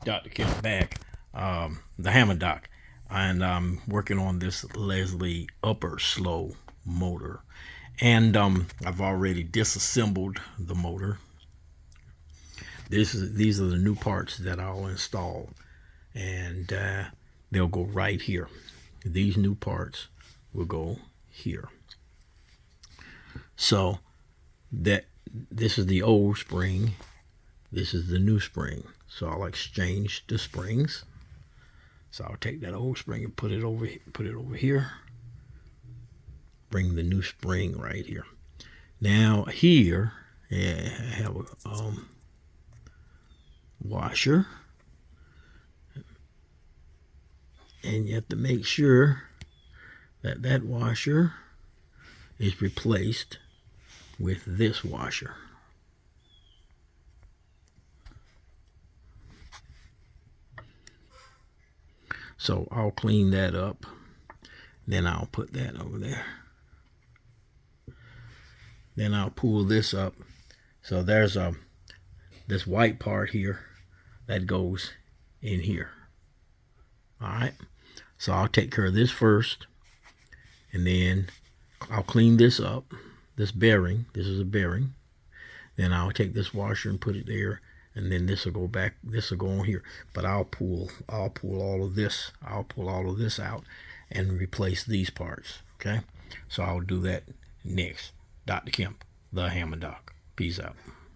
Dr. Kemp back, the Hammer Doc, and I'm working on this Leslie upper slow motor. And I've already disassembled the motor. These are the new parts that I'll install, and they'll go right here. These new parts will go here. So that this is the old spring, this is the new spring. So I'll exchange the springs. So I'll take that old spring and put it over here. Bring the new spring right here. Now here, I have a washer, and you have to make sure that that washer is replaced with this washer. So I'll clean that up, then I'll put that over there. Then I'll pull this up. So there's this white part here that goes in here. All right. So I'll take care of this first, and then I'll clean this up. This bearing, this is a bearing. Then I'll take this washer and put it there, and then this will go back. This will go on here. But I'll pull all of this. I'll pull all of this out and replace these parts. Okay. So I'll do that next. Dr. Kemp, the Hammer Doc. Peace out.